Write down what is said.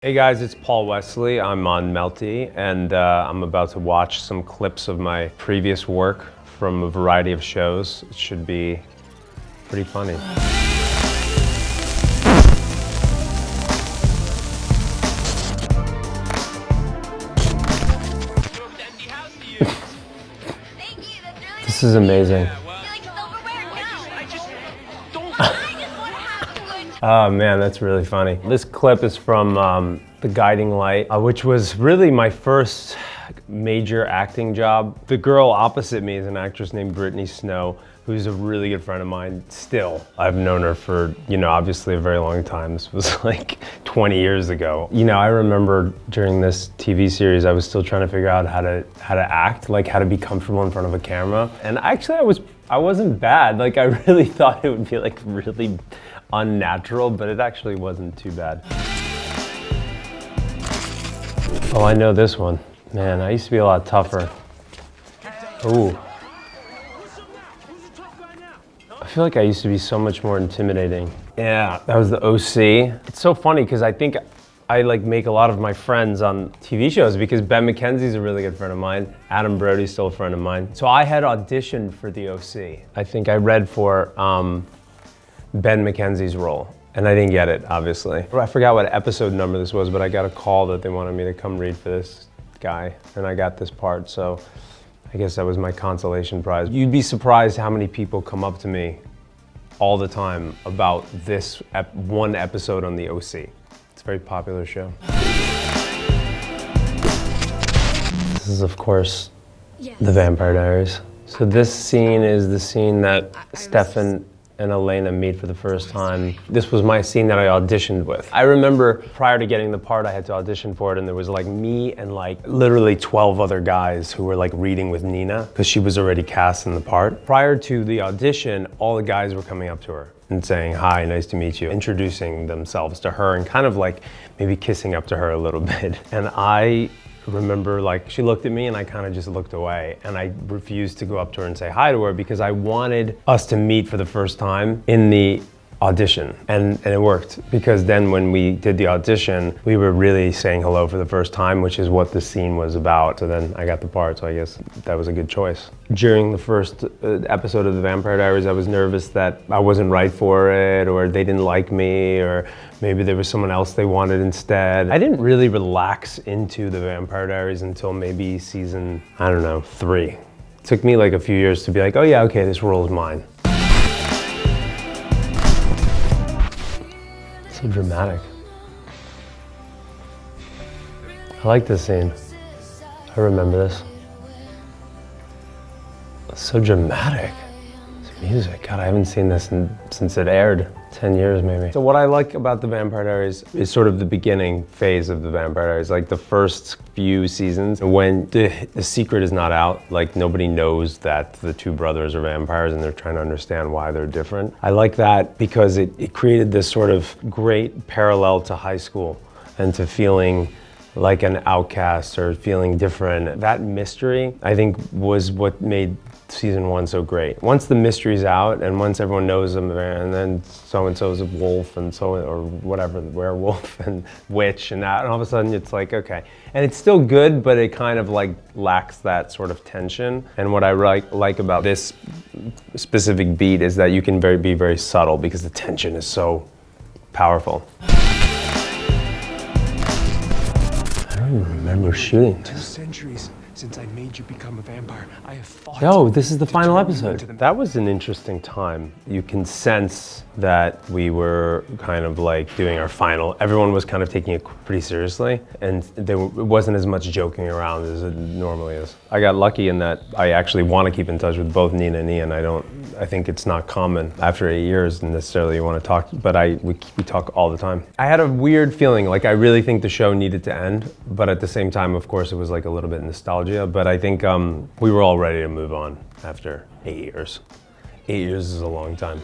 Hey guys, it's Paul Wesley. I'm on Melty, and I'm about to watch some clips of my previous work from a variety of shows. It should be pretty funny. This is amazing. Oh man, that's really funny. This clip is from The Guiding Light, which was really my first major acting job. The girl opposite me is an actress named Brittany Snow, who's a really good friend of mine still. I've known her for, obviously a very long time. This was like 20 years ago. I remember during this TV series, I was still trying to figure out how to act, like how to be comfortable in front of a camera. And actually I wasn't bad. Like I really thought it would be like really unnatural, but it actually wasn't too bad. Oh, I know this one. Man, I used to be a lot tougher. Ooh. I feel like I used to be so much more intimidating. Yeah, that was the OC. It's so funny because I think I make a lot of my friends on TV shows because Ben McKenzie's a really good friend of mine. Adam Brody's still a friend of mine. So I had auditioned for the OC. I think I read for Ben McKenzie's role, and I didn't get it, obviously. I forgot what episode number this was, but I got a call that they wanted me to come read for this guy, and I got this part, so I guess that was my consolation prize. You'd be surprised how many people come up to me all the time about this one episode on the OC. It's a very popular show. This is, of course, The Vampire Diaries. So this scene is the scene that Stefan and Elena meet for the first time. This was my scene that I auditioned with. I remember prior to getting the part, I had to audition for it, and there was me and literally 12 other guys who were reading with Nina, because she was already cast in the part. Prior to the audition, all the guys were coming up to her and saying, "Hi, nice to meet you," introducing themselves to her and kind of maybe kissing up to her a little bit. And I remember she looked at me and I kind of just looked away, and I refused to go up to her and say hi to her because I wanted us to meet for the first time in the audition, and it worked, because then when we did the audition, we were really saying hello for the first time, which is what the scene was about. So then I got the part, so I guess that was a good choice. During the first episode of The Vampire Diaries, I was nervous that I wasn't right for it, or they didn't like me, or maybe there was someone else they wanted instead. I didn't really relax into The Vampire Diaries until maybe season, 3. It took me a few years to be oh yeah, okay, this role is mine. So dramatic. I like this scene. I remember this. It's so dramatic. This music, God, I haven't seen this since it aired. 10 years maybe. So what I like about The Vampire Diaries is sort of the beginning phase of The Vampire Diaries, the first few seasons when the secret is not out, nobody knows that the two brothers are vampires and they're trying to understand why they're different. I like that because it created this sort of great parallel to high school and to feeling like an outcast or feeling different. That mystery, I think, was what made season 1 so great. Once the mystery's out and once everyone knows them, and then so-and-so's a wolf and or whatever, werewolf and witch and that, and all of a sudden it's okay. And it's still good, but it kind of lacks that sort of tension. And what I like about this specific beat is that you can be very subtle because the tension is so powerful. I don't even remember shooting this. 2 centuries since I made you become a vampire, I have fought. Yo, this is the final episode. That was an interesting time. You can sense that we were kind of doing our final. Everyone was kind of taking it pretty seriously, and it wasn't as much joking around as it normally is. I got lucky in that I actually want to keep in touch with both Nina and Ian. I think it's not common after 8 years necessarily you want to talk, but we talk all the time. I had a weird feeling, I really think the show needed to end, but at the same time, of course, it was a little bit nostalgia, but I think we were all ready to move on after 8 years. 8 years is a long time.